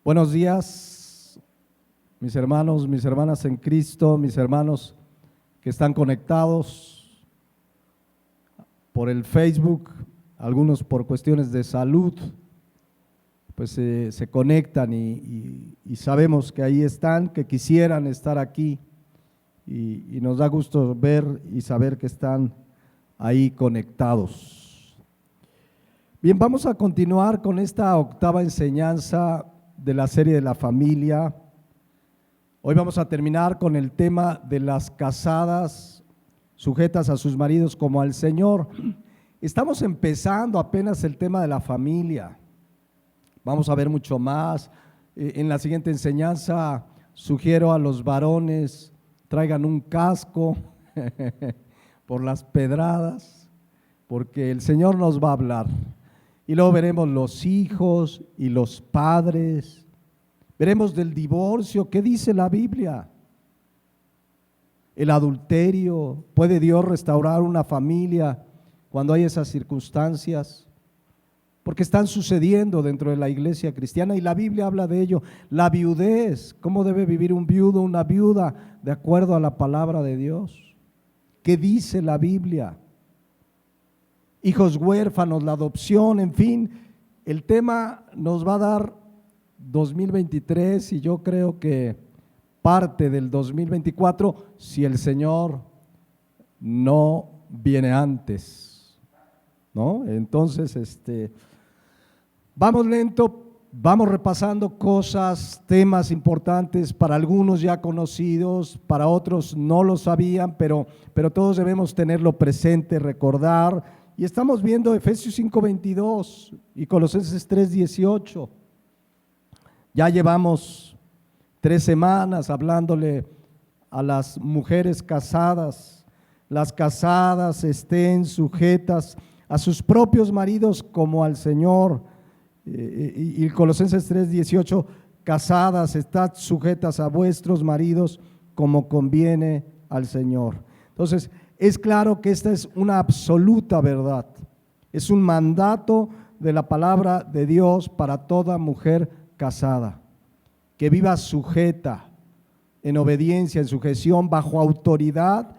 Buenos días, mis hermanos, mis hermanas en Cristo, mis hermanos que están conectados por el Facebook, algunos por cuestiones de salud, pues se conectan y sabemos que ahí están, que quisieran estar aquí y nos da gusto ver y saber que están ahí conectados. Bien, vamos a continuar con esta octava enseñanza de la serie de la familia. Hoy vamos a terminar con el tema de las casadas sujetas a sus maridos como al Señor. Estamos empezando apenas el tema de la familia. Vamos a ver mucho más. En la siguiente enseñanza sugiero a los varones traigan un casco por las pedradas, porque el Señor nos va a hablar. Y luego veremos los hijos y los padres. Veremos del divorcio. ¿Qué dice la Biblia? El adulterio. ¿Puede Dios restaurar una familia cuando hay esas circunstancias? Porque están sucediendo dentro de la iglesia cristiana y la Biblia habla de ello. La viudez. ¿Cómo debe vivir un viudo, una viuda de acuerdo a la palabra de Dios? ¿Qué dice la Biblia? Hijos huérfanos, la adopción, en fin, el tema nos va a dar 2023 y yo creo que parte del 2024 si el Señor no viene antes, ¿no? Entonces, vamos lento, vamos repasando cosas, temas importantes, para algunos ya conocidos, para otros no lo sabían, pero todos debemos tenerlo presente, recordar. Y estamos viendo Efesios 5:22 y Colosenses 3:18. Ya llevamos 3 semanas hablándole a las mujeres casadas. Las casadas estén sujetas a sus propios maridos como al Señor. Y Colosenses 3:18, casadas, estad sujetas a vuestros maridos como conviene al Señor. Entonces, es claro que esta es una absoluta verdad, es un mandato de la palabra de Dios para toda mujer casada, que viva sujeta, en obediencia, en sujeción, bajo autoridad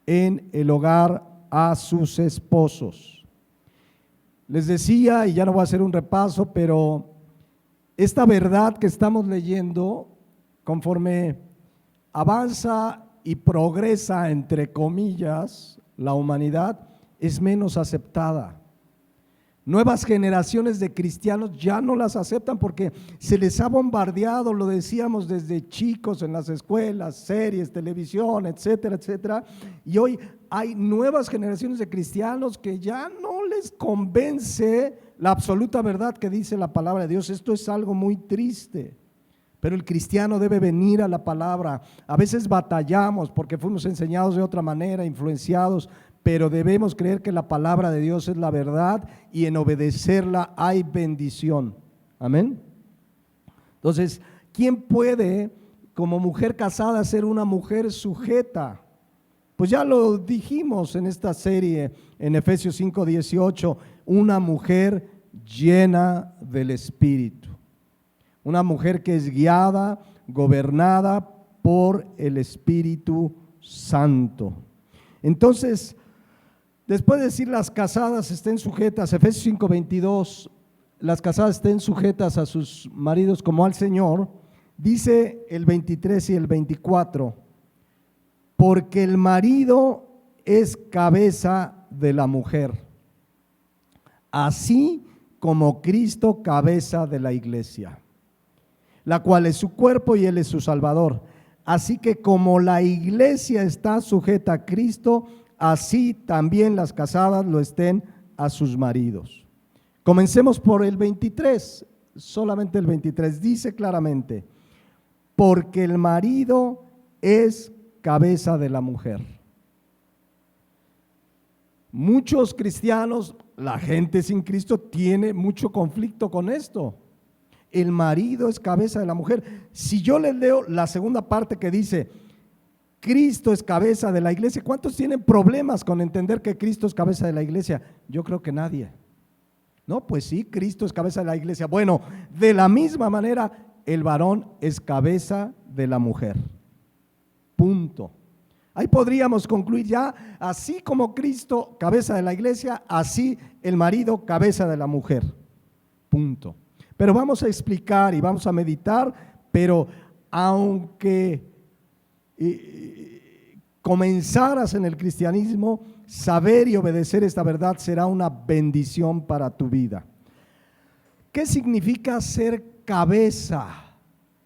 en el hogar a sus esposos. Les decía, y ya no voy a hacer un repaso, pero esta verdad que estamos leyendo, conforme avanza y progresa, entre comillas, la humanidad, es menos aceptada. Nuevas generaciones de cristianos ya no las aceptan porque se les ha bombardeado, lo decíamos desde chicos en las escuelas, series, televisión, etcétera, etcétera. Y hoy hay nuevas generaciones de cristianos que ya no les convence la absoluta verdad que dice la palabra de Dios. Esto es algo muy triste. Pero el cristiano debe venir a la palabra. A veces batallamos porque fuimos enseñados de otra manera, influenciados, pero debemos creer que la palabra de Dios es la verdad y en obedecerla hay bendición. Amén. Entonces, ¿quién puede como mujer casada ser una mujer sujeta? Pues ya lo dijimos en esta serie, en Efesios 5:18, una mujer llena del Espíritu. Una mujer que es guiada, gobernada por el Espíritu Santo. Entonces, después de decir las casadas estén sujetas, Efesios 5:22, las casadas estén sujetas a sus maridos como al Señor, dice el 23 y el 24, porque el marido es cabeza de la mujer, así como Cristo cabeza de la iglesia, la cual es su cuerpo y Él es su Salvador. Así que como la iglesia está sujeta a Cristo, así también las casadas lo estén a sus maridos. Comencemos por el 23, solamente el 23, dice claramente, porque el marido es cabeza de la mujer. Muchos cristianos, la gente sin Cristo, tiene mucho conflicto con esto. El marido es cabeza de la mujer. Si yo les leo la segunda parte que dice, Cristo es cabeza de la iglesia, ¿cuántos tienen problemas con entender que Cristo es cabeza de la iglesia? Yo creo que nadie. No, pues sí, Cristo es cabeza de la iglesia. Bueno, de la misma manera, el varón es cabeza de la mujer. Punto. Ahí podríamos concluir ya, así como Cristo, cabeza de la iglesia, así el marido, cabeza de la mujer. Punto. Pero vamos a explicar y vamos a meditar, pero aunque comenzaras en el cristianismo, saber y obedecer esta verdad será una bendición para tu vida. ¿Qué significa ser cabeza?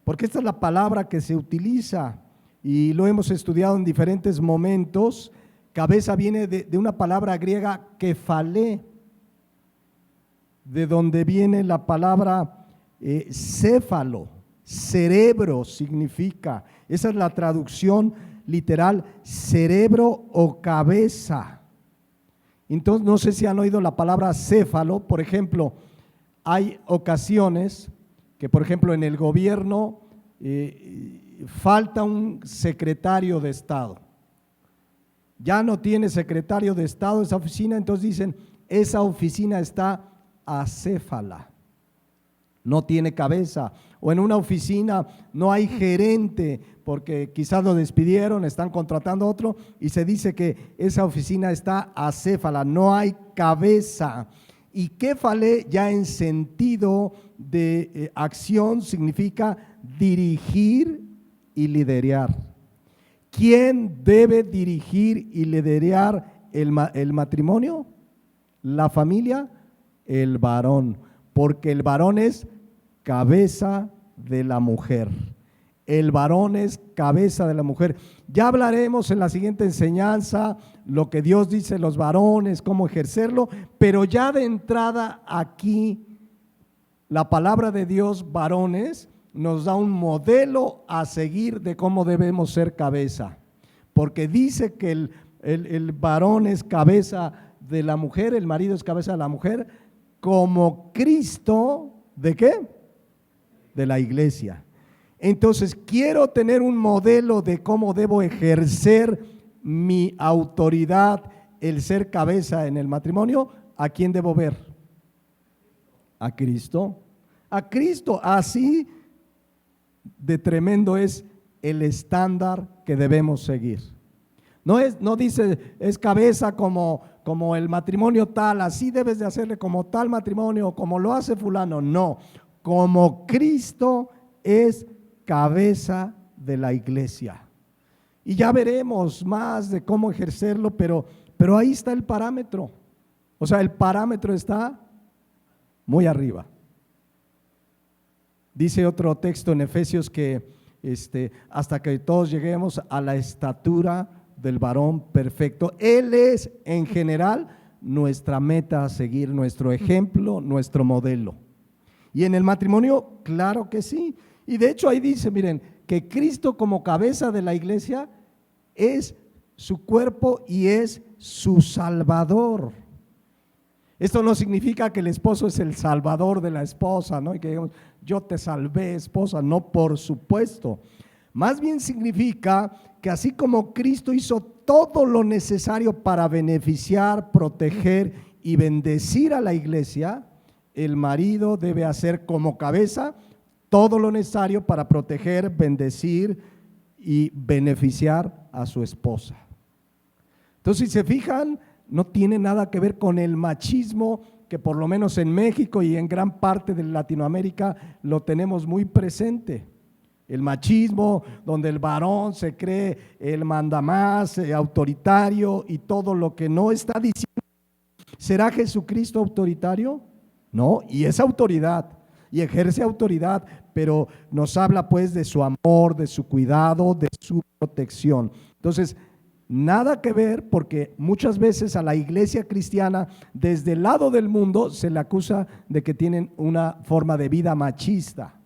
Porque esta es la palabra que se utiliza y lo hemos estudiado en diferentes momentos. Cabeza viene de una palabra griega kefalé, de donde viene la palabra céfalo, cerebro significa. Esa es la traducción literal, cerebro o cabeza. Entonces, no sé si han oído la palabra céfalo. Por ejemplo, hay ocasiones que, por ejemplo, en el gobierno falta un secretario de Estado. Ya no tiene secretario de Estado esa oficina, entonces dicen, esa oficina está acéfala, no tiene cabeza. O en una oficina no hay gerente porque quizás lo despidieron, están contratando otro y se dice que esa oficina está acéfala, no hay cabeza. Y kéfale ya en sentido de acción significa dirigir y liderar. ¿Quién debe dirigir y liderar el matrimonio? ¿La familia? El varón, porque el varón es cabeza de la mujer. El varón es cabeza de la mujer. Ya hablaremos en la siguiente enseñanza lo que Dios dice los varones, cómo ejercerlo, pero ya de entrada aquí la palabra de Dios, varones, nos da un modelo a seguir de cómo debemos ser cabeza, porque dice que el varón es cabeza de la mujer, el marido es cabeza de la mujer, como Cristo, ¿de qué? De la iglesia. Entonces, quiero tener un modelo de cómo debo ejercer mi autoridad, el ser cabeza en el matrimonio. ¿A quién debo ver? A Cristo. A Cristo, así de tremendo es el estándar que debemos seguir. No dice, es cabeza como el matrimonio tal, así debes de hacerle como tal matrimonio, como lo hace fulano. No, como Cristo es cabeza de la iglesia. Y ya veremos más de cómo ejercerlo, pero ahí está el parámetro. O sea, el parámetro está muy arriba. Dice otro texto en Efesios que hasta que todos lleguemos a la estatura del varón perfecto. Él es en general nuestra meta a seguir, nuestro ejemplo, nuestro modelo. Y en el matrimonio, claro que sí. Y de hecho ahí dice, miren, que Cristo como cabeza de la iglesia es su cuerpo y es su salvador. Esto no significa que el esposo es el salvador de la esposa, ¿no? Y que digamos, yo te salvé, esposa. No, por supuesto. Más bien significa que así como Cristo hizo todo lo necesario para beneficiar, proteger y bendecir a la iglesia, el marido debe hacer como cabeza todo lo necesario para proteger, bendecir y beneficiar a su esposa. Entonces, si se fijan, no tiene nada que ver con el machismo que por lo menos en México y en gran parte de Latinoamérica lo tenemos muy presente. El machismo, donde el varón se cree el mandamás, autoritario y todo lo que no está diciendo. ¿Será Jesucristo autoritario? No, y es autoridad y ejerce autoridad, pero nos habla pues de su amor, de su cuidado, de su protección. Entonces, nada que ver, porque muchas veces a la iglesia cristiana desde el lado del mundo se le acusa de que tienen una forma de vida machista.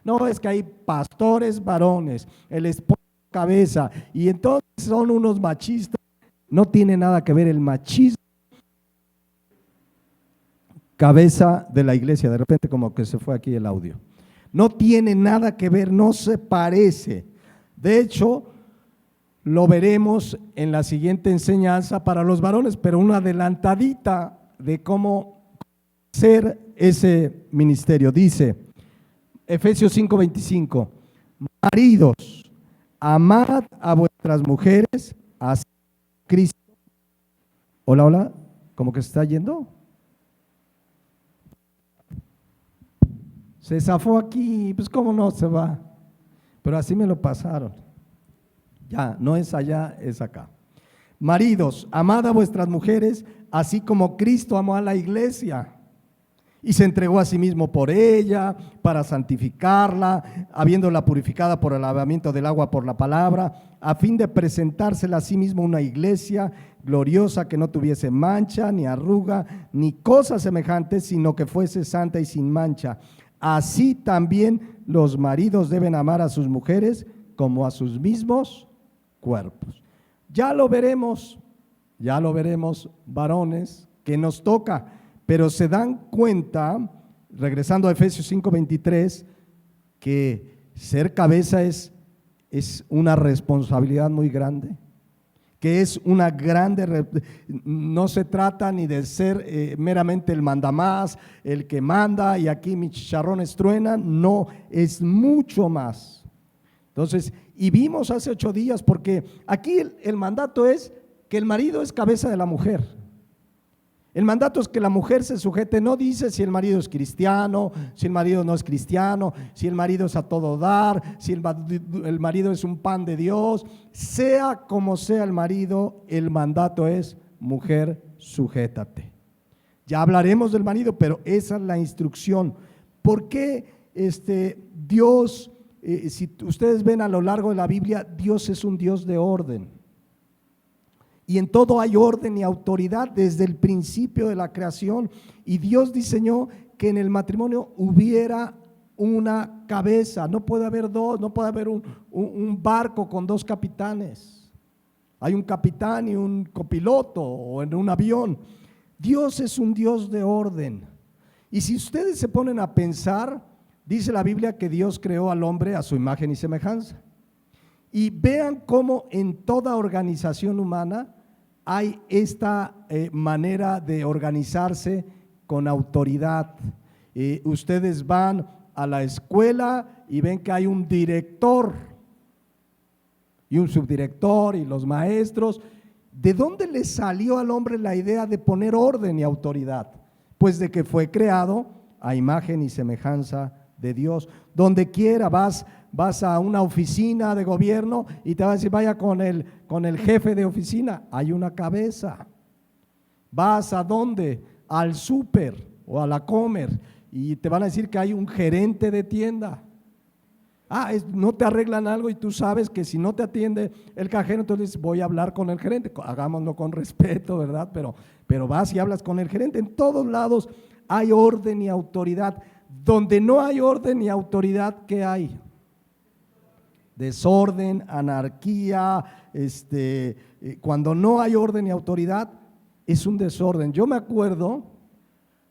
No, es que hay pastores varones, el esposo cabeza, y entonces son unos machistas. No tiene nada que ver el machismo. Cabeza de la iglesia, de repente como que se fue aquí el audio. No tiene nada que ver, no se parece. De hecho, lo veremos en la siguiente enseñanza para los varones, pero una adelantadita de cómo ser ese ministerio. Dice Efesios 5:25, maridos, amad a vuestras mujeres, así como Cristo. Hola, hola, ¿cómo que se está yendo? Se zafó aquí, pues cómo no se va, pero así me lo pasaron. Ya, no es allá, es acá. Maridos, amad a vuestras mujeres, así como Cristo amó a la iglesia y se entregó a sí mismo por ella, para santificarla, habiéndola purificada por el lavamiento del agua por la palabra, a fin de presentársela a sí mismo una iglesia gloriosa, que no tuviese mancha, ni arruga, ni cosa semejante, sino que fuese santa y sin mancha. Así también los maridos deben amar a sus mujeres como a sus mismos cuerpos. Ya lo veremos, varones, que nos toca. Pero se dan cuenta, regresando a Efesios 5:23, que ser cabeza es una responsabilidad muy grande, que es una grande, no se trata ni de ser meramente el mandamás, el que manda y aquí mis chicharrones truenan, no, es mucho más. Entonces, y vimos hace 8 días, porque aquí el mandato es que el marido es cabeza de la mujer. El mandato es que la mujer se sujete, no dice si el marido es cristiano, si el marido no es cristiano, si el marido es a todo dar, si el marido es un pan de Dios, sea como sea el marido, el mandato es: mujer, sujétate. Ya hablaremos del marido, pero esa es la instrucción. ¿Por qué Dios, si ustedes ven a lo largo de la Biblia, Dios es un Dios de orden? Y en todo hay orden y autoridad desde el principio de la creación. Y Dios diseñó que en el matrimonio hubiera una cabeza. No puede haber dos, no puede haber un barco con 2 capitanes. Hay un capitán y un copiloto, o en un avión. Dios es un Dios de orden. Y si ustedes se ponen a pensar, dice la Biblia que Dios creó al hombre a su imagen y semejanza. Y vean cómo en toda organización humana hay esta manera de organizarse con autoridad. Ustedes van a la escuela y ven que hay un director y un subdirector y los maestros. ¿De dónde le salió al hombre la idea de poner orden y autoridad? Pues de que fue creado a imagen y semejanza de Dios. Donde quiera vas a una oficina de gobierno y te va a decir: vaya con el jefe de oficina, hay una cabeza. Vas a dónde, al súper o a la comer, y te van a decir que hay un gerente de tienda. No te arreglan algo y tú sabes que si no te atiende el cajero, entonces voy a hablar con el gerente. Hagámoslo con respeto, ¿verdad? Pero vas y hablas con el gerente. En todos lados hay orden y autoridad. Donde no hay orden y autoridad, ¿qué hay? Desorden, anarquía. Cuando no hay orden y autoridad, es un desorden. Yo me acuerdo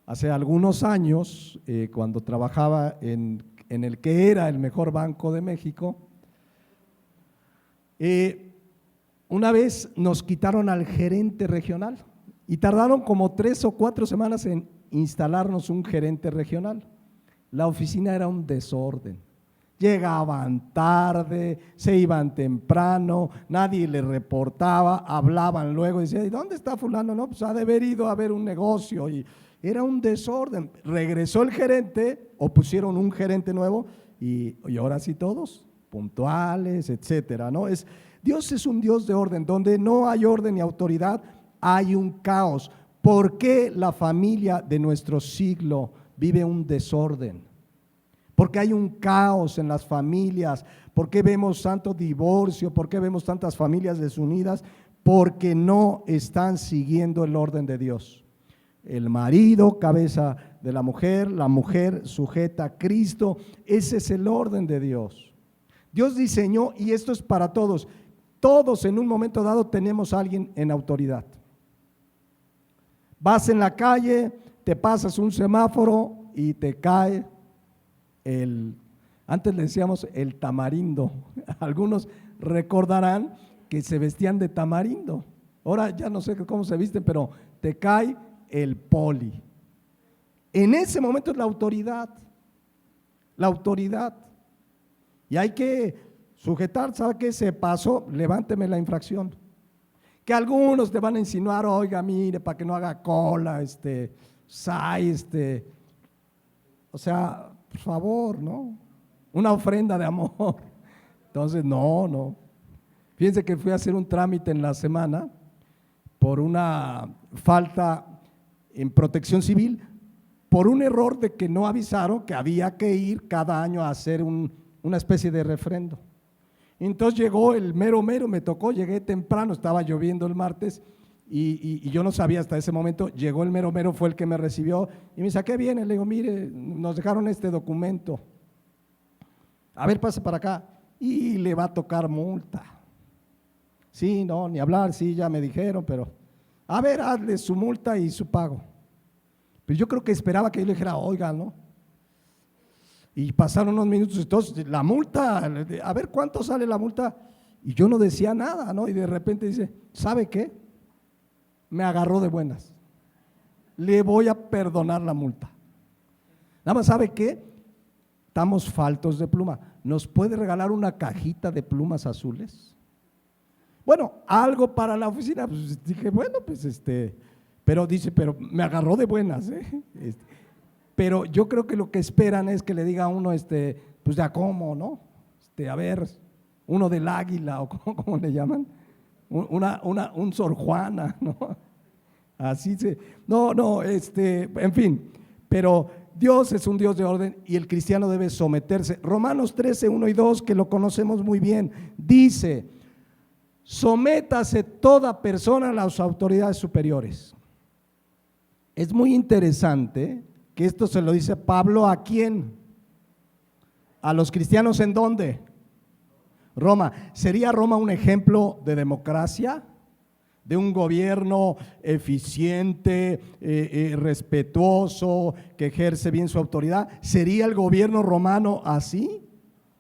hace algunos años, cuando trabajaba en el que era el mejor banco de México, una vez nos quitaron al gerente regional y tardaron como 3 o 4 semanas en instalarnos un gerente regional. La oficina era un desorden. Llegaban tarde, se iban temprano, nadie le reportaba, hablaban luego y decían: ¿y dónde está fulano? No, pues ha de haber ido a ver un negocio. Y era un desorden. Regresó el gerente o pusieron un gerente nuevo y ahora sí todos puntuales, etcétera, ¿no? Dios es un Dios de orden. Donde no hay orden y autoridad, hay un caos. ¿Por qué la familia de nuestro siglo vive un desorden? Porque hay un caos en las familias. ¿Por qué vemos tanto divorcio? ¿Por qué vemos tantas familias desunidas? Porque no están siguiendo el orden de Dios. El marido, cabeza de la mujer sujeta a Cristo. Ese es el orden de Dios. Dios diseñó, y esto es para todos. Todos en un momento dado tenemos a alguien en autoridad. Vas en la calle, te pasas un semáforo y te cae antes le decíamos el tamarindo. Algunos recordarán que se vestían de tamarindo. Ahora ya no sé cómo se visten, pero te cae el poli. En ese momento es la autoridad. La autoridad. Y hay que sujetar, ¿sabe qué? Se pasó, levánteme la infracción. Que algunos te van a insinuar, oiga, mire, para que no haga cola, o sea, por favor, ¿no? Una ofrenda de amor. Entonces, no. Fíjense que fui a hacer un trámite en la semana por una falta en protección civil, por un error de que no avisaron que había que ir cada año a hacer una especie de refrendo. Entonces llegó el mero, me tocó, llegué temprano, estaba lloviendo el martes y yo no sabía hasta ese momento, llegó el mero, fue el que me recibió y me dice, ¿a qué viene? Le digo, mire, nos dejaron este documento, a ver, pase para acá y le va a tocar multa. Sí, no, ni hablar, sí, ya me dijeron, pero a ver, hazle su multa y su pago. Pero yo creo que esperaba que yo le dijera, oiga, ¿no? Y pasaron unos minutos, entonces la multa, a ver cuánto sale la multa, y yo no decía nada, ¿no? Y de repente dice, ¿sabe qué? Me agarró de buenas, le voy a perdonar la multa. Nada más, ¿sabe qué? Estamos faltos de pluma, ¿nos puede regalar una cajita de plumas azules? Bueno, algo para la oficina, pues dije, bueno, pues pero dice, pero me agarró de buenas, pero yo creo que lo que esperan es que le diga a uno, pues ya cómo, ¿no? A ver, uno del águila, o cómo le llaman, un Sor Juana, ¿no? Así en fin, pero Dios es un Dios de orden y el cristiano debe someterse. Romanos 13, 1 y 2, que lo conocemos muy bien, dice, sométase toda persona a las autoridades superiores. Es muy interesante que esto se lo dice Pablo ¿a quién? ¿A los cristianos en dónde? Roma. ¿Sería Roma un ejemplo de democracia? ¿De un gobierno eficiente, respetuoso, que ejerce bien su autoridad? ¿Sería el gobierno romano así?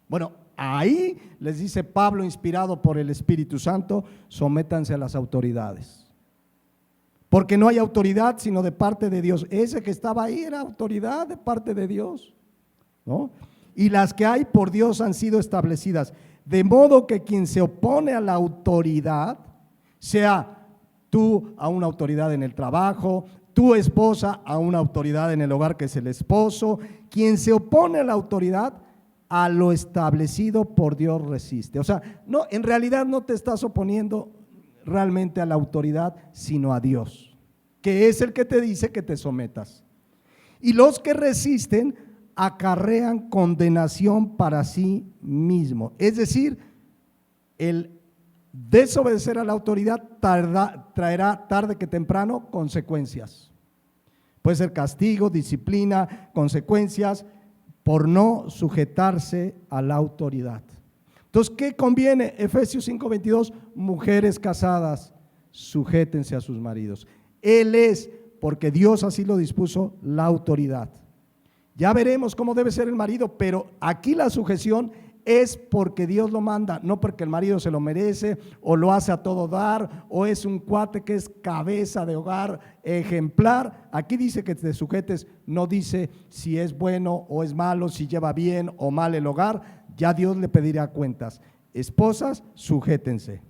Bueno, ahí les dice Pablo, inspirado por el Espíritu Santo, sométanse a las autoridades. Porque no hay autoridad sino de parte de Dios. Ese que estaba ahí era autoridad de parte de Dios, ¿no? Y las que hay por Dios han sido establecidas. De modo que quien se opone a la autoridad, sea tú a una autoridad en el trabajo, tu esposa a una autoridad en el hogar que es el esposo, quien se opone a la autoridad, a lo establecido por Dios resiste. O sea, no, en realidad no te estás oponiendo realmente a la autoridad, sino a Dios, que es el que te dice que te sometas. Y los que resisten acarrean condenación para sí mismo. Es decir, el desobedecer a la autoridad traerá tarde que temprano consecuencias. Puede ser castigo, disciplina, consecuencias por no sujetarse a la autoridad. Entonces, ¿qué conviene? Efesios 5:22, mujeres casadas, sujétense a sus maridos. Él es, porque Dios así lo dispuso, la autoridad. Ya veremos cómo debe ser el marido, pero aquí la sujeción es porque Dios lo manda, no porque el marido se lo merece o lo hace a todo dar o es un cuate que es cabeza de hogar ejemplar. Aquí dice que te sujetes, no dice si es bueno o es malo, si lleva bien o mal el hogar. Ya Dios le pedirá cuentas. Esposas, sujétense.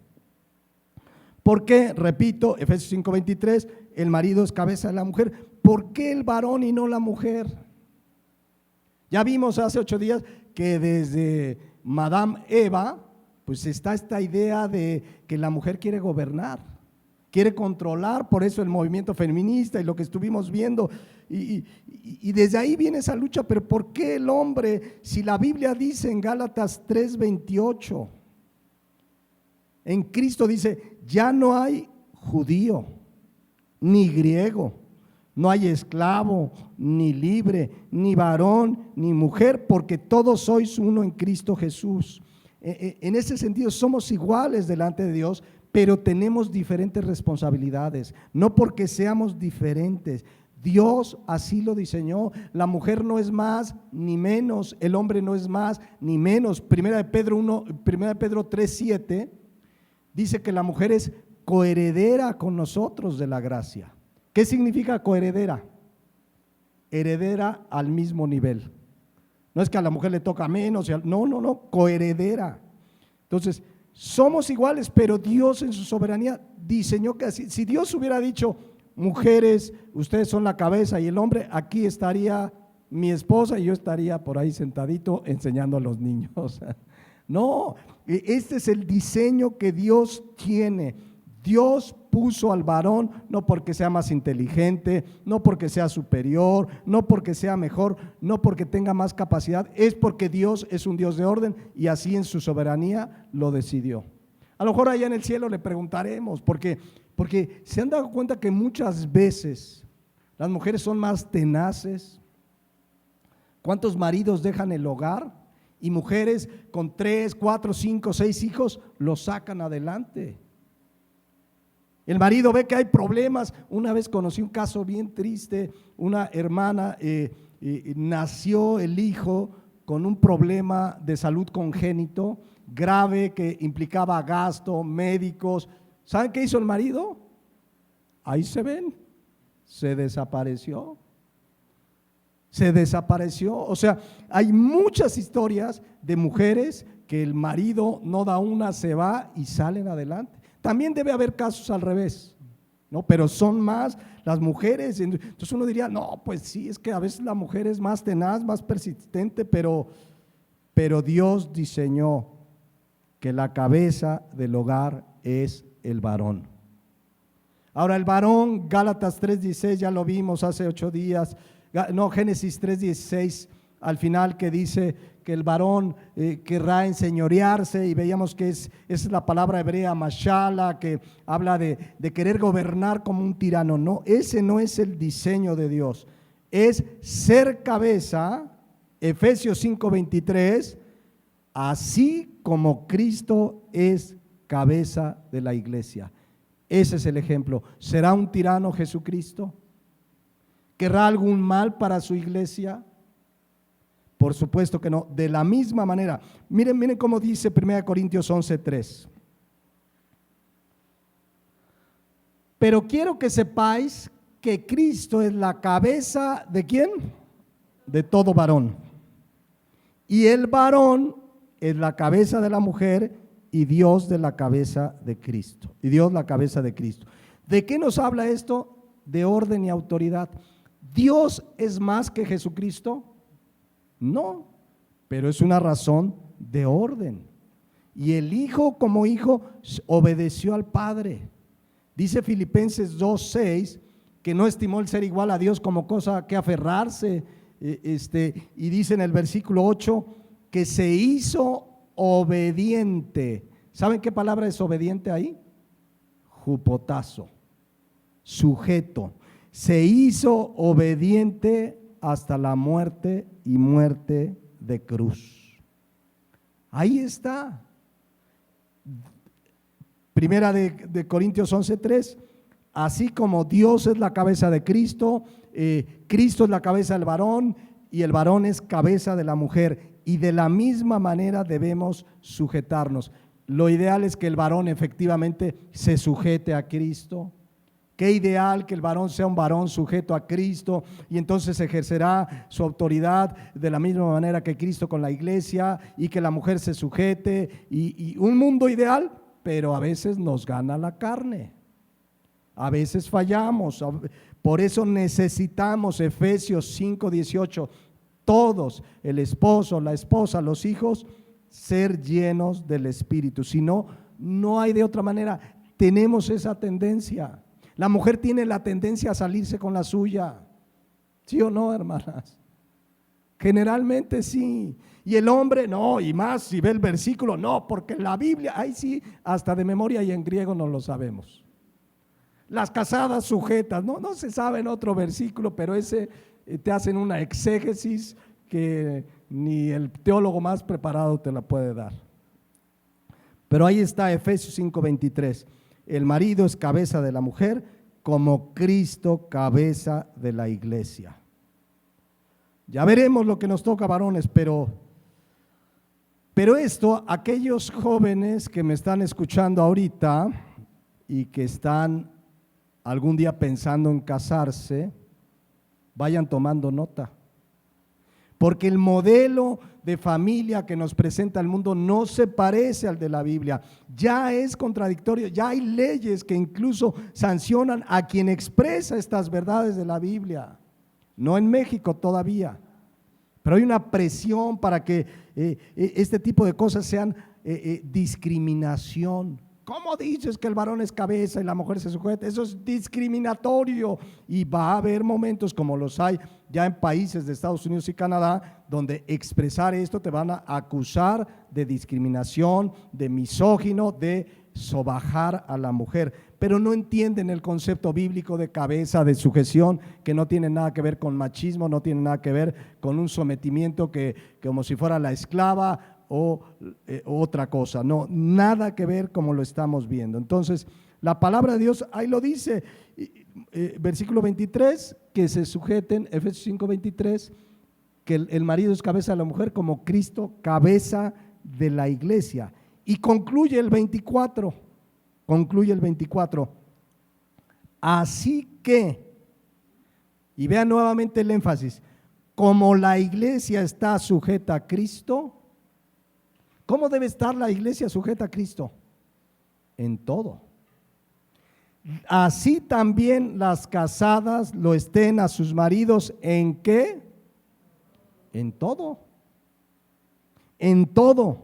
¿Por qué? Repito, Efesios 5:23, el marido es cabeza de la mujer. ¿Por qué el varón y no la mujer? Ya vimos hace 8 días que desde Madame Eva, pues está esta idea de que la mujer quiere gobernar, quiere controlar, por eso el movimiento feminista y lo que estuvimos viendo, y desde ahí viene esa lucha. Pero ¿por qué el hombre? Si la Biblia dice en Gálatas 3:28, en Cristo dice, ya no hay judío, ni griego, no hay esclavo, ni libre, ni varón, ni mujer, porque todos sois uno en Cristo Jesús. En ese sentido somos iguales delante de Dios, pero tenemos diferentes responsabilidades, no porque seamos diferentes. Dios así lo diseñó. La mujer no es más ni menos, el hombre no es más ni menos. Primera de Pedro 3:7 dice que la mujer es coheredera con nosotros de la gracia. ¿Qué significa coheredera? heredera al mismo nivel. No es que a la mujer le toca menos, no, coheredera. Entonces, somos iguales, pero Dios en su soberanía diseñó que así. Si Dios hubiera dicho, mujeres, ustedes son la cabeza y el hombre, aquí estaría mi esposa y yo estaría por ahí sentadito enseñando a los niños. No, este es el diseño que Dios tiene. Dios puso al varón no porque sea más inteligente, no porque sea superior, no porque sea mejor, no porque tenga más capacidad, es porque Dios es un Dios de orden y así en su soberanía lo decidió. A lo mejor allá en el cielo le preguntaremos, porque se han dado cuenta que muchas veces las mujeres son más tenaces. ¿Cuántos maridos dejan el hogar? Y mujeres con 3, 4, 5, 6 hijos los sacan adelante. El marido ve que hay problemas. Una vez conocí un caso bien triste, una hermana, nació el hijo con un problema de salud congénito grave que implicaba gasto, médicos. ¿Saben qué hizo el marido? Ahí se ven, se desapareció. Se desapareció. O sea, hay muchas historias de mujeres que el marido no da una, se va y salen adelante. También debe haber casos al revés, ¿no? Pero son más las mujeres. Entonces uno diría, no, pues sí, es que a veces la mujer es más tenaz, más persistente, pero Dios diseñó que la cabeza del hogar es el varón. Ahora el varón, Gálatas 3:16, ya lo vimos hace 8 días, no, Génesis 3:16, al final, que dice que el varón querrá enseñorearse, y veíamos que es la palabra hebrea mashala, que habla de querer gobernar como un tirano. No, ese no es el diseño de Dios, es ser cabeza, Efesios 5:23, así como Cristo es cabeza de la iglesia. Ese es el ejemplo. ¿Será un tirano Jesucristo? ¿Querrá algún mal para su iglesia? Por supuesto que no. De la misma manera, miren cómo dice 1 Corintios 11:3. Pero quiero que sepáis que Cristo es la cabeza ¿de quién? De todo varón. Y el varón es la cabeza de la mujer y Dios de la cabeza de Cristo. Y Dios la cabeza de Cristo. ¿De qué nos habla esto? De orden y autoridad. ¿Dios es más que Jesucristo? No, pero es una razón de orden. Y el Hijo como Hijo obedeció al Padre. Dice Filipenses 2:6 que no estimó el ser igual a Dios como cosa que aferrarse. Y dice en el versículo 8 que se hizo obediente. ¿Saben qué palabra es obediente ahí? Jupotazo, sujeto. Se hizo obediente hasta la muerte y muerte de cruz. Ahí está. Primera de Corintios 11:3. Así como Dios es la cabeza de Cristo, Cristo es la cabeza del varón y el varón es cabeza de la mujer. Y de la misma manera debemos sujetarnos. Lo ideal es que el varón efectivamente se sujete a Cristo. Qué ideal que el varón sea un varón sujeto a Cristo y entonces ejercerá su autoridad de la misma manera que Cristo con la iglesia, y que la mujer se sujete, y un mundo ideal, pero a veces nos gana la carne, a veces fallamos. Por eso necesitamos Efesios 5:18, todos, el esposo, la esposa, los hijos, ser llenos del Espíritu. Si no, no hay de otra manera. Tenemos esa tendencia. La mujer tiene la tendencia a salirse con la suya. ¿Sí o no, hermanas? Generalmente sí. Y el hombre no, y más si ve el versículo, no, porque la Biblia, ahí sí, hasta de memoria y en griego no lo sabemos. Las casadas sujetas, no se sabe en otro versículo, pero ese te hacen una exégesis que ni el teólogo más preparado te la puede dar. Pero ahí está Efesios 5:23. El marido es cabeza de la mujer, como Cristo cabeza de la iglesia. Ya veremos lo que nos toca, varones, pero esto, aquellos jóvenes que me están escuchando ahorita y que están algún día pensando en casarse, Vayan tomando nota. Porque el modelo de familia que nos presenta el mundo no se parece al de la Biblia. Ya es contradictorio, ya hay leyes que incluso sancionan a quien expresa estas verdades de la Biblia. No en México todavía, pero hay una presión para que este tipo de cosas sean discriminación. ¿Cómo dices que el varón es cabeza y la mujer se sujeta? Eso es discriminatorio, y va a haber momentos como los hay ya en países de Estados Unidos y Canadá, donde expresar esto te van a acusar de discriminación, de misógino, de sobajar a la mujer, pero no entienden el concepto bíblico de cabeza, de sujeción, que no tiene nada que ver con machismo, no tiene nada que ver con un sometimiento que como si fuera la esclava o otra cosa, no, nada que ver como lo estamos viendo. Entonces, la palabra de Dios ahí lo dice, versículo 23, que se sujeten, Efesios 5:23, que el marido es cabeza de la mujer como Cristo, cabeza de la iglesia. Y concluye el 24, así que, y vean nuevamente el énfasis, como la iglesia está sujeta a Cristo. ¿Cómo debe estar la iglesia sujeta a Cristo? En todo. Así también las casadas lo estén a sus maridos, ¿en qué? En todo. En todo.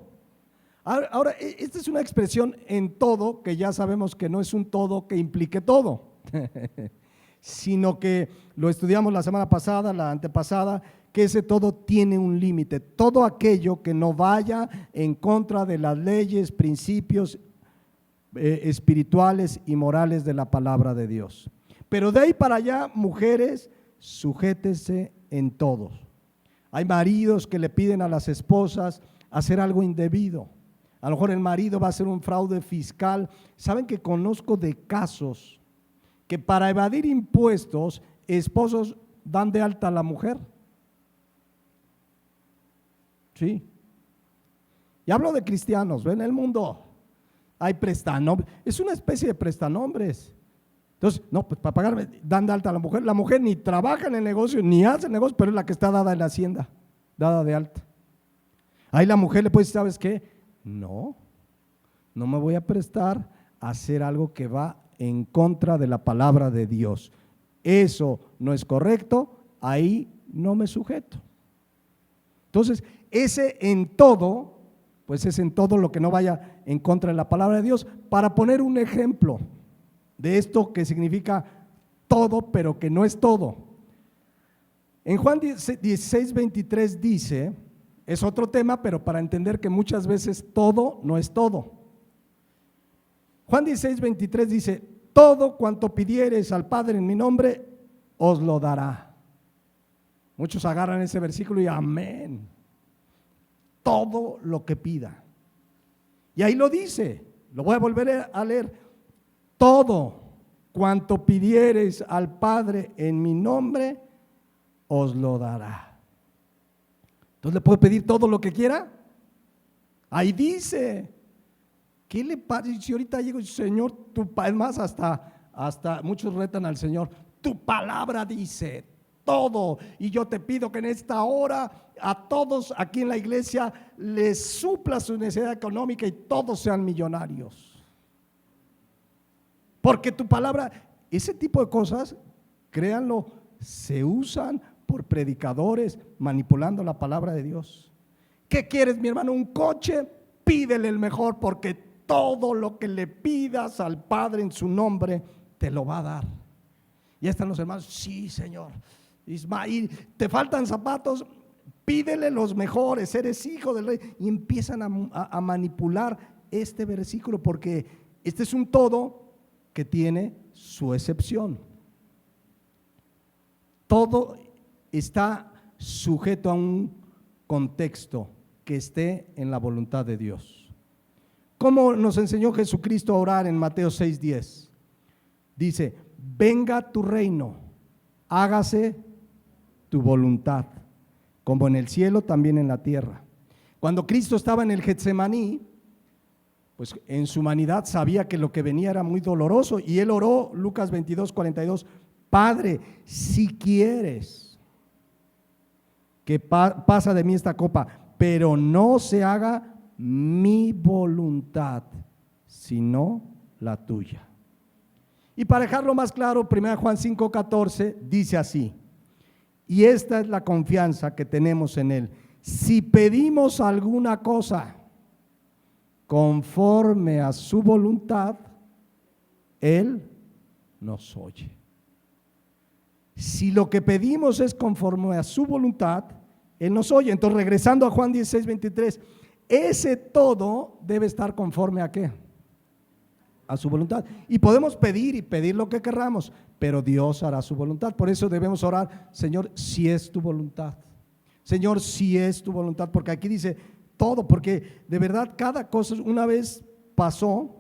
Ahora, esta es una expresión en todo, que ya sabemos que no es un todo que implique todo, sino que lo estudiamos la semana pasada, la antepasada, que ese todo tiene un límite, todo aquello que no vaya en contra de las leyes, principios espirituales y morales de la palabra de Dios. Pero de ahí para allá, mujeres, sujétese en todo. Hay maridos que le piden a las esposas hacer algo indebido. A lo mejor el marido va a hacer un fraude fiscal. ¿Saben que conozco de casos que para evadir impuestos, esposos dan de alta a la mujer? Sí. Y hablo de cristianos, ven, el mundo hay prestanombres, es una especie de prestanombres. Entonces, no, pues para pagarme dan de alta a la mujer ni trabaja en el negocio, ni hace el negocio, pero es la que está dada en la hacienda, dada de alta. Ahí la mujer le puede decir, ¿sabes qué? No me voy a prestar a hacer algo que va en contra de la palabra de Dios. Eso no es correcto, ahí no me sujeto. Entonces, ese en todo, pues es en todo lo que no vaya en contra de la palabra de Dios. Para poner un ejemplo de esto que significa todo, pero que no es todo. En Juan 16:23 dice, es otro tema, pero para entender que muchas veces todo no es todo. Juan 16:23 dice, todo cuanto pidiereis al Padre en mi nombre, os lo dará. Muchos agarran ese versículo y amén. Todo lo que pida. Y ahí lo dice, lo voy a volver a leer. Todo cuanto pidiereis al Padre en mi nombre, os lo dará. Entonces, ¿le puedo pedir todo lo que quiera? Ahí dice. ¿Qué le pasa? Si ahorita llego y Señor, es más, hasta muchos retan al Señor, tu palabra dice todo, y yo te pido que en esta hora a todos aquí en la iglesia les supla su necesidad económica y todos sean millonarios. Porque tu palabra, ese tipo de cosas, créanlo, se usan por predicadores manipulando la palabra de Dios. ¿Qué quieres, mi hermano? ¿Un coche? Pídele el mejor, porque todo lo que le pidas al Padre en su nombre te lo va a dar. Ya están los hermanos, sí, Señor. Ismael, ¿te faltan zapatos? Pídele los mejores, eres hijo del rey. Y empiezan a manipular este versículo, porque este es un todo que tiene su excepción. Todo está sujeto a un contexto que esté en la voluntad de Dios. ¿Cómo nos enseñó Jesucristo a orar en Mateo 6:10? Dice, venga tu reino, hágase tu voluntad, como en el cielo, también en la tierra. Cuando Cristo estaba en el Getsemaní, pues en su humanidad sabía que lo que venía era muy doloroso, y él oró, Lucas 22:42, Padre, si quieres que pasa de mí esta copa, pero no se haga mi voluntad, sino la tuya. Y para dejarlo más claro, 1 Juan 5:14 dice así, y esta es la confianza que tenemos en Él: si pedimos alguna cosa conforme a su voluntad, Él nos oye. Si lo que pedimos es conforme a su voluntad, Él nos oye. Entonces, regresando a Juan 16:23, ese todo debe estar conforme ¿a qué? A su voluntad. Y podemos pedir y pedir lo que querramos, pero Dios hará su voluntad. Por eso debemos orar: Señor, si es tu voluntad. Señor, si es tu voluntad, porque aquí dice todo, porque de verdad cada cosa. Una vez pasó,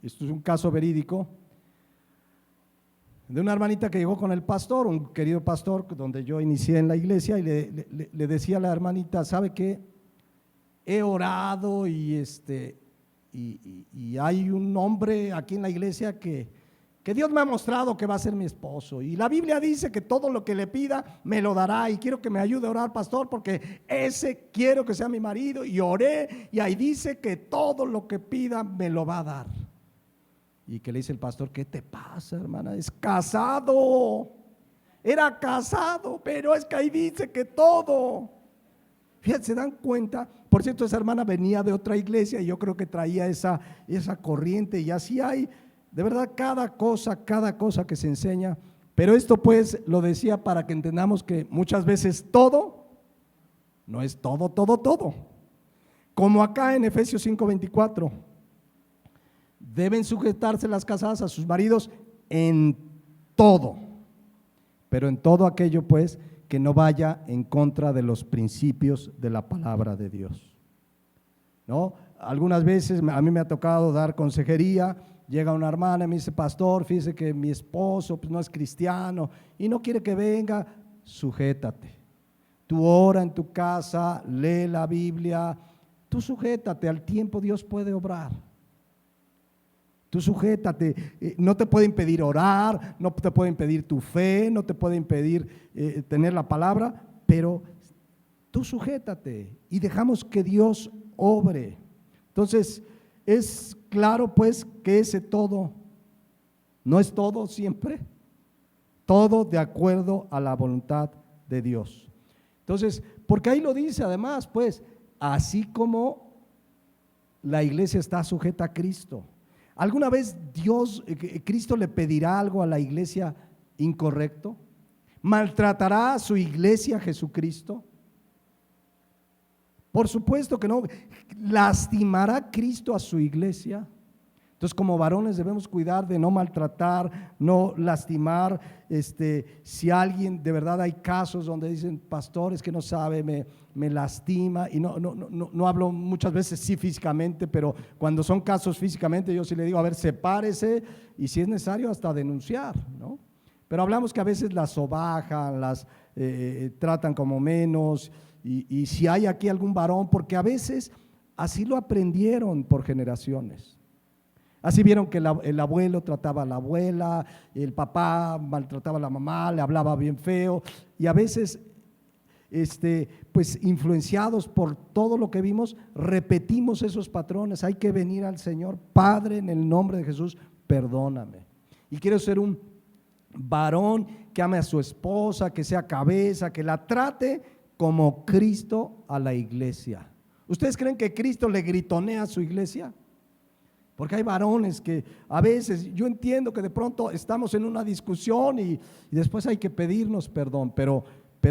esto es un caso verídico, de una hermanita que llegó con el pastor, un querido pastor donde yo inicié en la iglesia, y le decía a la hermanita: ¿sabe qué? He orado y hay un hombre aquí en la iglesia que Dios me ha mostrado que va a ser mi esposo, y la Biblia dice que todo lo que le pida me lo dará, y quiero que me ayude a orar, pastor, porque ese quiero que sea mi marido. Y oré, y ahí dice que todo lo que pida me lo va a dar. Y que le dice el pastor: ¿qué te pasa, hermana? Es casado, era casado, pero es que ahí dice que todo. Fíjense, ¿se dan cuenta? Por cierto, esa hermana venía de otra iglesia y yo creo que traía esa corriente, y así hay, de verdad, cada cosa que se enseña. Pero esto pues lo decía para que entendamos que muchas veces todo no es todo. Como acá en Efesios 5:24, deben sujetarse las casadas a sus maridos en todo, pero en todo aquello pues que no vaya en contra de los principios de la palabra de Dios, ¿no? Algunas veces a mí me ha tocado dar consejería. Llega una hermana y me dice: pastor, fíjese que mi esposo pues no es cristiano y no quiere que venga. Sujétate, tú ora en tu casa, lee la Biblia, tú sujétate, al tiempo Dios puede obrar. Tú sujétate, no te puede impedir orar, no te puede impedir tu fe, no te puede impedir tener la palabra, pero tú sujétate y dejamos que Dios obre. Entonces, es claro pues que ese todo no es todo siempre, todo de acuerdo a la voluntad de Dios. Entonces, porque ahí lo dice además, pues, así como la iglesia está sujeta a Cristo. ¿Alguna vez Cristo le pedirá algo a la iglesia incorrecto? ¿Maltratará a su iglesia Jesucristo? Por supuesto que no. ¿Lastimará Cristo a su iglesia? Entonces, como varones debemos cuidar de no maltratar, no lastimar. Si alguien, de verdad hay casos donde dicen: pastores, que no sabe, me lastima, y no hablo muchas veces sí físicamente, pero cuando son casos físicamente yo sí le digo: a ver, sepárese, y si es necesario hasta denunciar, ¿no? Pero hablamos que a veces las sobajan, las tratan como menos, y si hay aquí algún varón, porque a veces así lo aprendieron por generaciones. Así vieron que el abuelo trataba a la abuela, el papá maltrataba a la mamá, le hablaba bien feo, y a veces pues influenciados por todo lo que vimos, repetimos esos patrones. Hay que venir al Señor: Padre, en el nombre de Jesús, perdóname. Y quiero ser un varón que ame a su esposa, que sea cabeza, que la trate como Cristo a la iglesia. ¿Ustedes creen que Cristo le gritonea a su iglesia? Porque hay varones que a veces, yo entiendo que de pronto estamos en una discusión y después hay que pedirnos perdón, pero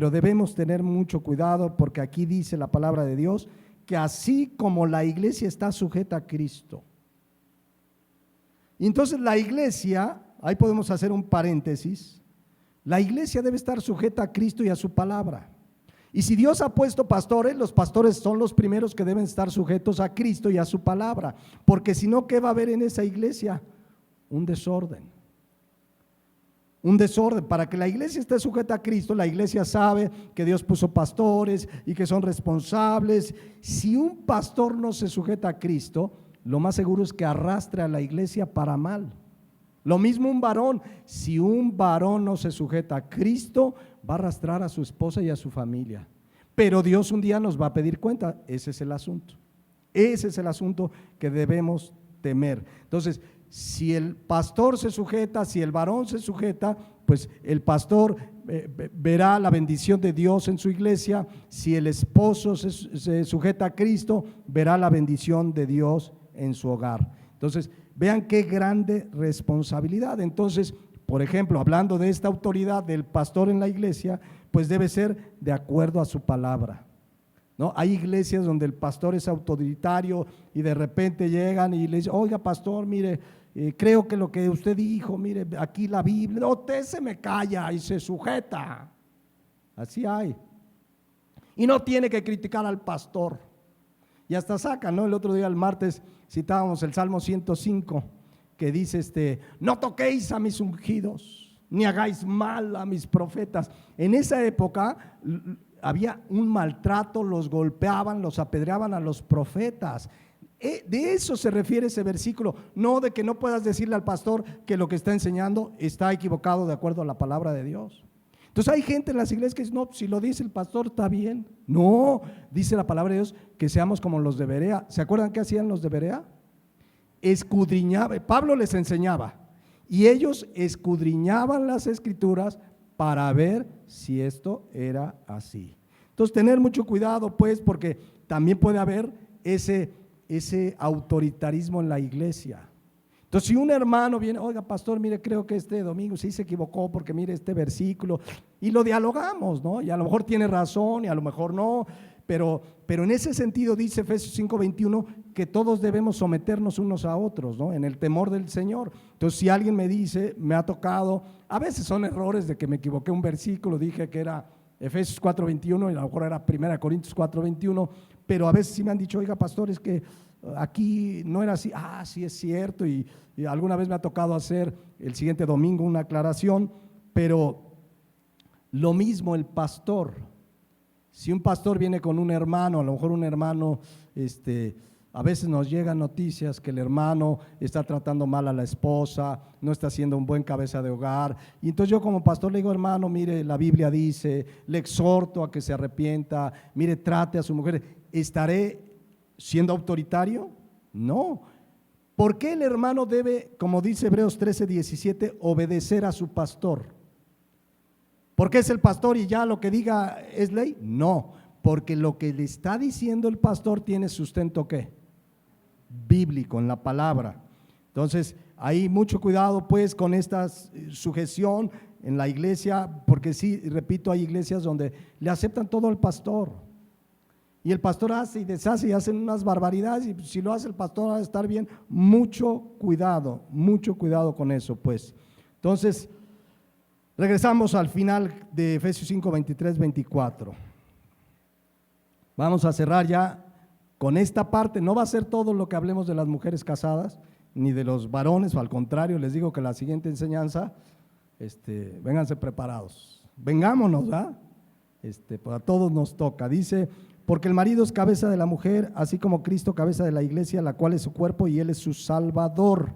debemos tener mucho cuidado, porque aquí dice la palabra de Dios que así como la iglesia está sujeta a Cristo. Y entonces la iglesia, ahí podemos hacer un paréntesis, la iglesia debe estar sujeta a Cristo y a su palabra. Y si Dios ha puesto pastores, los pastores son los primeros que deben estar sujetos a Cristo y a su palabra, porque si no, ¿qué va a haber en esa iglesia? Un desorden. Un desorden. Para que la iglesia esté sujeta a Cristo, la iglesia sabe que Dios puso pastores y que son responsables. Si un pastor no se sujeta a Cristo, lo más seguro es que arrastre a la iglesia para mal. Lo mismo un varón, si un varón no se sujeta a Cristo, va a arrastrar a su esposa y a su familia. Pero Dios un día nos va a pedir cuenta, ese es el asunto. Ese es el asunto que debemos temer. Entonces, si el pastor se sujeta, si el varón se sujeta, pues el pastor verá la bendición de Dios en su iglesia. Si el esposo se sujeta a Cristo, verá la bendición de Dios en su hogar. Entonces, vean qué grande responsabilidad. Entonces, por ejemplo, hablando de esta autoridad del pastor en la iglesia, pues debe ser de acuerdo a su palabra, ¿no? Hay iglesias donde el pastor es autoritario y de repente llegan y le dicen, oiga pastor, mire, creo que lo que usted dijo, mire, aquí la Biblia, no, usted se me calla y se sujeta. Así hay. Y no tiene que criticar al pastor. Y hasta sacan, ¿no? El otro día, el martes, citábamos el Salmo 105, que dice, no toquéis a mis ungidos, ni hagáis mal a mis profetas. En esa época había un maltrato, los golpeaban, los apedreaban a los profetas. De eso se refiere ese versículo, no de que no puedas decirle al pastor que lo que está enseñando está equivocado de acuerdo a la palabra de Dios. Entonces hay gente en las iglesias que dice, no, si lo dice el pastor está bien. No, dice la palabra de Dios que seamos como los de Berea. ¿Se acuerdan qué hacían los de Berea? Escudriñaba, Pablo les enseñaba y ellos escudriñaban las escrituras para ver si esto era así. Entonces tener mucho cuidado pues, porque también puede haber ese autoritarismo en la iglesia. Entonces si un hermano viene, oiga pastor, mire, creo que este domingo sí se equivocó porque mire este versículo, y lo dialogamos, ¿no? Y a lo mejor tiene razón y a lo mejor no, pero en ese sentido dice Efesios 5:21 que todos debemos someternos unos a otros, ¿no? En el temor del Señor. Entonces si alguien me dice, me ha tocado, a veces son errores de que me equivoqué un versículo, dije que era Efesios 4:21 y a lo mejor era 1 Corintios 4:21, pero a veces sí me han dicho, oiga pastor, es que aquí no era así. Sí es cierto, y alguna vez me ha tocado hacer el siguiente domingo una aclaración, pero lo mismo el pastor. Si un pastor viene con un hermano, a lo mejor un hermano, a veces nos llegan noticias que el hermano está tratando mal a la esposa, no está siendo un buen cabeza de hogar, y entonces yo como pastor le digo, hermano, mire, la Biblia dice, le exhorto a que se arrepienta, mire, trate a su mujer. ¿Estaré siendo autoritario? No. ¿Por qué el hermano debe, como dice Hebreos 13:17, obedecer a su pastor? ¿Porque es el pastor y ya lo que diga es ley? No, porque lo que le está diciendo el pastor tiene sustento ¿qué? Bíblico, en la palabra. Entonces, hay mucho cuidado pues con esta sujeción en la iglesia, porque sí, repito, hay iglesias donde le aceptan todo al pastor. Y el pastor hace y deshace y hacen unas barbaridades, y si lo hace el pastor va a estar bien. Mucho cuidado con eso pues. Entonces, regresamos al final de Efesios 5, 23, 24. Vamos a cerrar ya con esta parte. No va a ser todo lo que hablemos de las mujeres casadas, ni de los varones, o al contrario, les digo que la siguiente enseñanza, vénganse preparados, vengámonos, ¿verdad? Pues a todos nos toca. Dice, porque el marido es cabeza de la mujer, así como Cristo cabeza de la iglesia, la cual es su cuerpo y él es su salvador.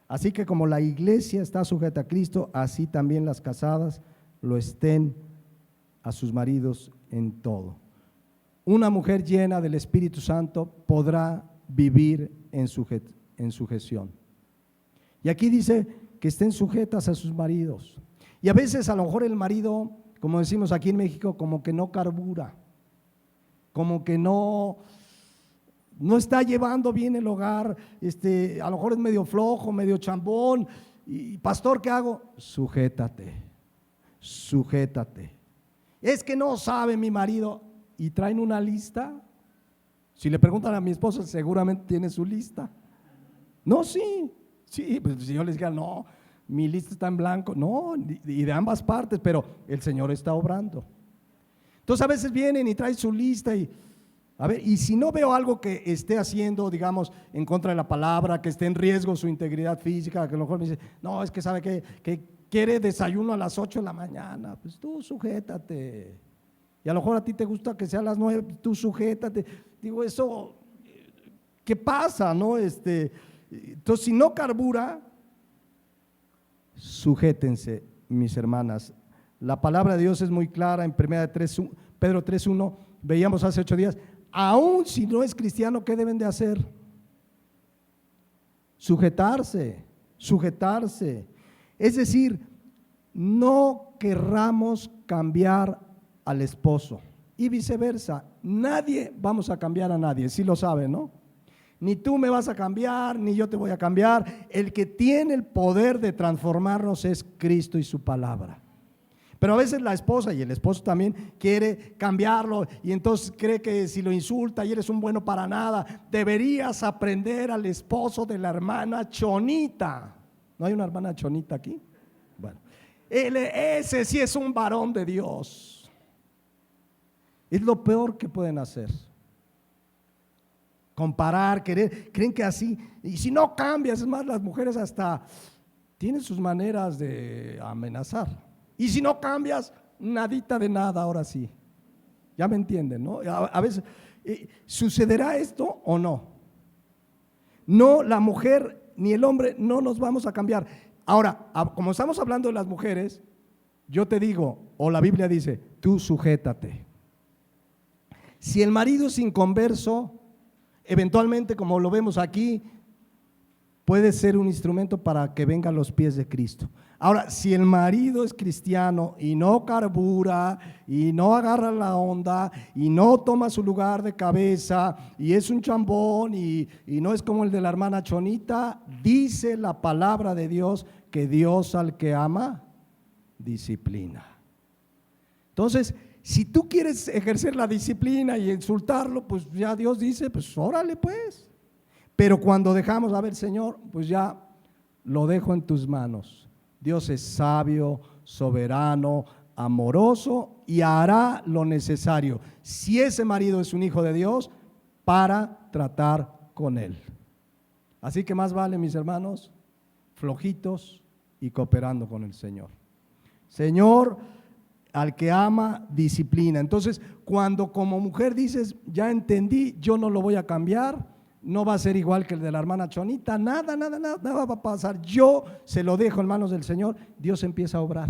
Así que como la iglesia está sujeta a Cristo, así también las casadas lo estén a sus maridos en todo. Una mujer llena del Espíritu Santo podrá vivir en sujeción. Y aquí dice que estén sujetas a sus maridos. Y a veces a lo mejor el marido, como decimos aquí en México, como que no carbura, como que no está llevando bien el hogar, a lo mejor es medio flojo, medio chambón. Y pastor, ¿qué hago? Sujétate. Es que no sabe mi marido. Y traen una lista. Si le preguntan a mi esposa, seguramente tiene su lista. No, sí, pues si yo les diga, no, mi lista está en blanco. No, y de ambas partes, pero el Señor está obrando. Entonces a veces vienen y traen su lista y a ver, y si no veo algo que esté haciendo, digamos, en contra de la palabra, que esté en riesgo su integridad física, que a lo mejor me dice, no, es que sabe que quiere desayuno a las 8 de la mañana, pues tú sujétate. Y a lo mejor a ti te gusta que sea a las 9, tú sujétate. Digo, eso, ¿qué pasa, no? Entonces, si no carbura, Sujétense, mis hermanas. La palabra de Dios es muy clara en Pedro 3:1, veíamos hace 8 días, aún si no es cristiano, ¿qué deben de hacer? Sujetarse, sujetarse. Es decir, no querramos cambiar al esposo y viceversa. Nadie vamos a cambiar a nadie, sí lo saben, ¿no? Ni tú me vas a cambiar, ni yo te voy a cambiar. El que tiene el poder de transformarnos es Cristo y su palabra. Pero a veces la esposa y el esposo también quiere cambiarlo y entonces cree que si lo insulta y eres un bueno para nada. Deberías aprender al esposo de la hermana Chonita. ¿No hay una hermana Chonita aquí? Bueno, ese sí es un varón de Dios. Es lo peor que pueden hacer. Comparar, querer, creen que así, y si no cambias, es más, las mujeres hasta tienen sus maneras de amenazar. Y si no cambias, nadita de nada, ahora sí. Ya me entienden, ¿no? A veces, ¿sucederá esto o no? No, la mujer ni el hombre no nos vamos a cambiar. Ahora, como estamos hablando de las mujeres, yo te digo, o la Biblia dice, tú sujétate. Si el marido es inconverso, eventualmente, como lo vemos aquí, puede ser un instrumento para que vengan los pies de Cristo. Ahora, si el marido es cristiano y no carbura y no agarra la onda y no toma su lugar de cabeza y es un chambón y no es como el de la hermana Chonita, dice la palabra de Dios que Dios al que ama, disciplina. Entonces, si tú quieres ejercer la disciplina y insultarlo, pues ya Dios dice, pues órale pues. Pero cuando dejamos, a ver, Señor, pues ya lo dejo en tus manos. Dios es sabio, soberano, amoroso y hará lo necesario, si ese marido es un hijo de Dios, para tratar con él. Así que más vale, mis hermanos, flojitos y cooperando con el Señor. Señor, al que ama, disciplina. Entonces, cuando como mujer dices, ya entendí, yo no lo voy a cambiar, no va a ser igual que el de la hermana Chonita, nada va a pasar. Yo se lo dejo en manos del Señor, Dios empieza a obrar.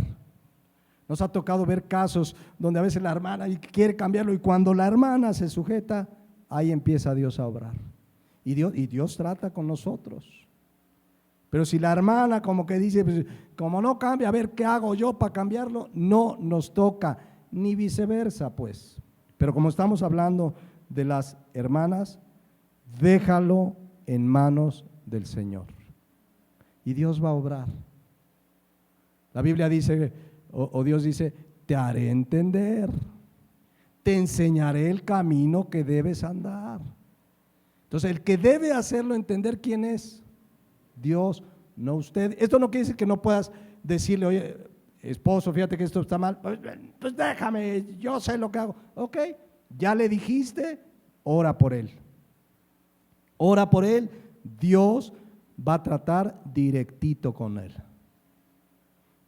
Nos ha tocado ver casos donde a veces la hermana quiere cambiarlo y cuando la hermana se sujeta, ahí empieza Dios a obrar. Y Dios trata con nosotros. Pero si la hermana como que dice, pues, como no cambia, a ver qué hago yo para cambiarlo, no nos toca, ni viceversa pues. Pero como estamos hablando de las hermanas, déjalo en manos del Señor y Dios va a obrar. La Biblia dice, o Dios dice, te haré entender, te enseñaré el camino que debes andar. Entonces el que debe hacerlo entender, ¿quién es? Dios, no usted. Esto no quiere decir que no puedas decirle, oye, esposo, fíjate que esto está mal, pues déjame, yo sé lo que hago. Ok, ya le dijiste, ora por él. Ora por él, Dios va a tratar directito con él.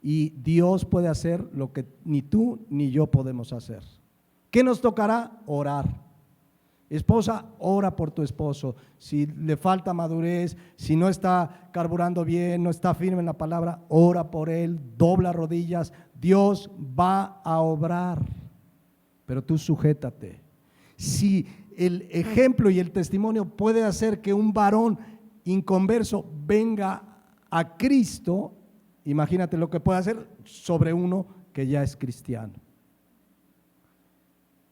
Y Dios puede hacer lo que ni tú ni yo podemos hacer. ¿Qué nos tocará? Orar. Esposa, ora por tu esposo. Si le falta madurez, si no está carburando bien, no está firme en la palabra, ora por él, dobla rodillas. Dios va a obrar, pero tú sujétate. Si el ejemplo y el testimonio puede hacer que un varón inconverso venga a Cristo, imagínate lo que puede hacer sobre uno que ya es cristiano.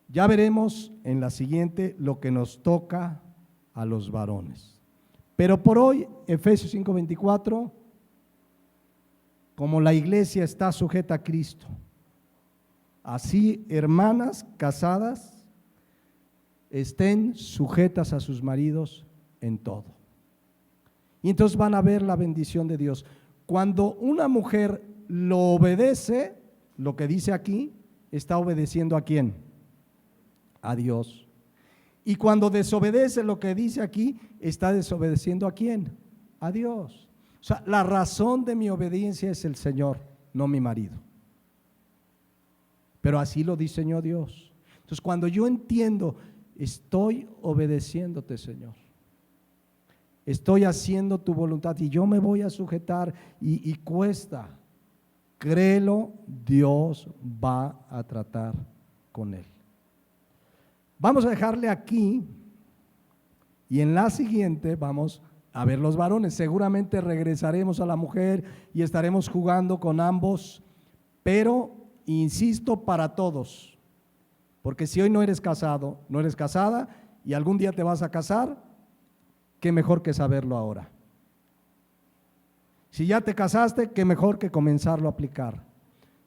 Ya veremos en la siguiente lo que nos toca a los varones. Pero por hoy, Efesios 5:24, como la iglesia está sujeta a Cristo, así hermanas casadas estén sujetas a sus maridos en todo. Y entonces van a ver la bendición de Dios. Cuando una mujer lo obedece, lo que dice aquí, está obedeciendo ¿a quién? A Dios. Y cuando desobedece lo que dice aquí, está desobedeciendo ¿a quién? A Dios. O sea, la razón de mi obediencia es el Señor, no mi marido. Pero así lo diseñó Dios. Entonces, cuando yo entiendo, estoy obedeciéndote, Señor. Estoy haciendo tu voluntad y yo me voy a sujetar y cuesta. créelo, Dios va a tratar con él. Vamos a dejarle aquí y en la siguiente vamos a ver los varones. Seguramente regresaremos a la mujer y estaremos jugando con ambos, pero insisto, para todos, porque si hoy no eres casado, no eres casada y algún día te vas a casar, qué mejor que saberlo ahora. Si ya te casaste, qué mejor que comenzarlo a aplicar.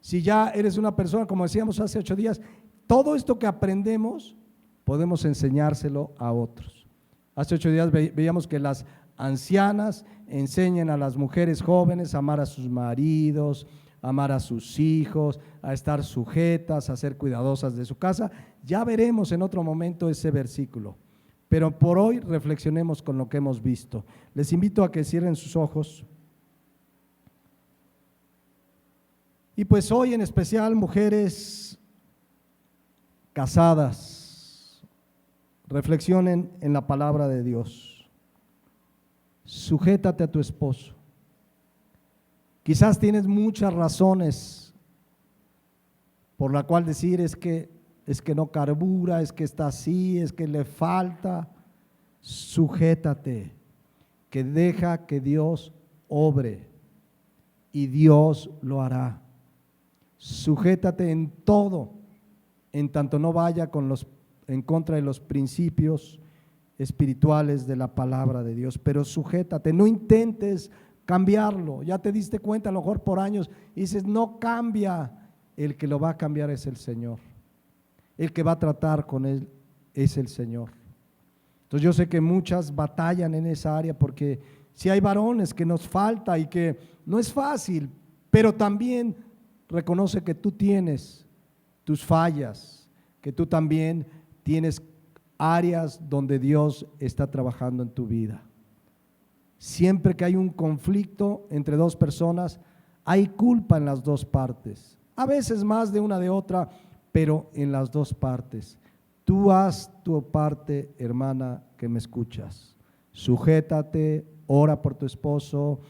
Si ya eres una persona, como decíamos hace 8 días, todo esto que aprendemos podemos enseñárselo a otros. Hace 8 días veíamos que las ancianas enseñan a las mujeres jóvenes a amar a sus maridos, a amar a sus hijos, a estar sujetas, a ser cuidadosas de su casa. Ya veremos en otro momento ese versículo, pero por hoy reflexionemos con lo que hemos visto. Les invito a que cierren sus ojos. Y pues hoy en especial mujeres casadas, reflexionen en la palabra de Dios. Sujétate a tu esposo. Quizás tienes muchas razones por la cual decir es que no carbura, es que está así, es que le falta. Sujétate, que deja que Dios obre y Dios lo hará. Sujétate en todo, en tanto no vaya en contra de los principios espirituales de la palabra de Dios, pero sujétate, no intentes cambiarlo. Ya te diste cuenta a lo mejor por años y dices no cambia. El que lo va a cambiar es el Señor, el que va a tratar con él es el Señor. Entonces yo sé que muchas batallan en esa área porque si hay varones que nos falta y que no es fácil, pero también reconoce que tú tienes tus fallas, que tú también tienes áreas donde Dios está trabajando en tu vida. Siempre que hay un conflicto entre dos personas, hay culpa en las dos partes, a veces más de una de otra, pero en las dos partes. Tú haz tu parte, hermana, que me escuchas. Sujétate, ora por tu esposo,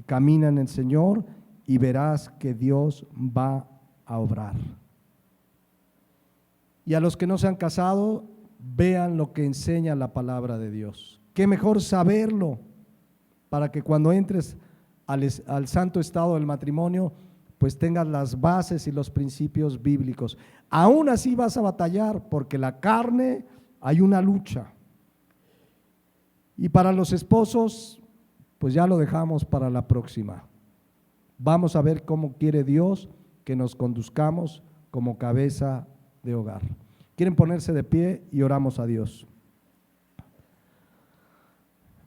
camina en el Señor y verás que Dios va a obrar. Y a los que no se han casado, vean lo que enseña la palabra de Dios. Qué mejor saberlo para que cuando entres al santo estado del matrimonio, pues tengas las bases y los principios bíblicos. Aún así vas a batallar porque la carne hay una lucha. Y para los esposos, pues ya lo dejamos para la próxima. Vamos a ver cómo quiere Dios que nos conduzcamos como cabeza de hogar. ¿Quieren ponerse de pie y oramos a Dios?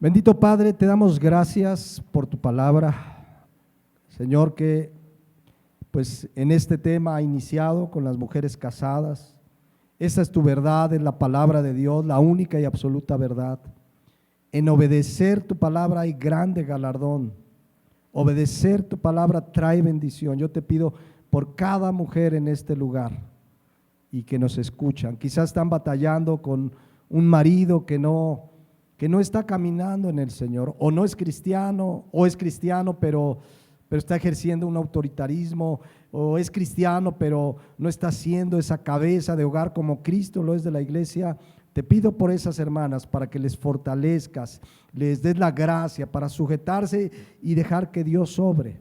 Bendito Padre, te damos gracias por tu palabra, Señor, que pues en este tema ha iniciado con las mujeres casadas. Esa es tu verdad, es la palabra de Dios, la única y absoluta verdad. En obedecer tu palabra hay grande galardón. Obedecer tu palabra trae bendición. Yo te pido por cada mujer en este lugar y que nos escuchan. Quizás están batallando con un marido que no está caminando en el Señor, o no es cristiano, o es cristiano pero está ejerciendo un autoritarismo, o es cristiano pero no está siendo esa cabeza de hogar como Cristo lo es de la iglesia. Te pido por esas hermanas para que les fortalezcas, les des la gracia para sujetarse y dejar que Dios obre.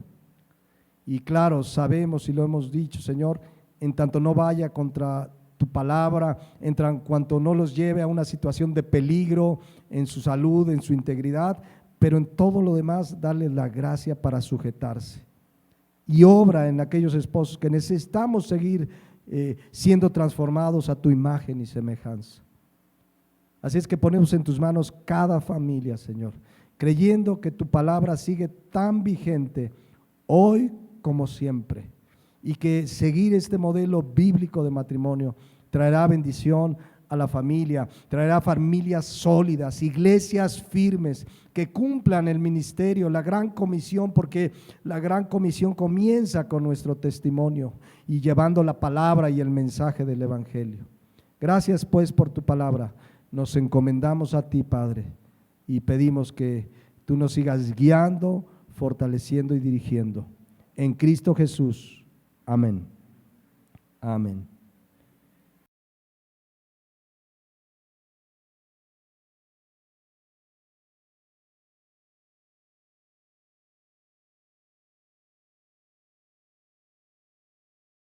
Y claro, sabemos y lo hemos dicho, Señor, en tanto no vaya contra tu palabra, en cuanto no los lleve a una situación de peligro en su salud, en su integridad, pero en todo lo demás darles la gracia para sujetarse. Y obra en aquellos esposos que necesitamos seguir siendo transformados a tu imagen y semejanza. Así es que ponemos en tus manos cada familia, Señor, creyendo que tu palabra sigue tan vigente hoy como siempre, y que seguir este modelo bíblico de matrimonio traerá bendición a la familia, traerá familias sólidas, iglesias firmes que cumplan el ministerio, la gran comisión, porque la gran comisión comienza con nuestro testimonio y llevando la palabra y el mensaje del evangelio. Gracias pues por tu palabra. Nos encomendamos a ti, Padre, y pedimos que tú nos sigas guiando, fortaleciendo y dirigiendo. en Cristo Jesús. Amén. Amén.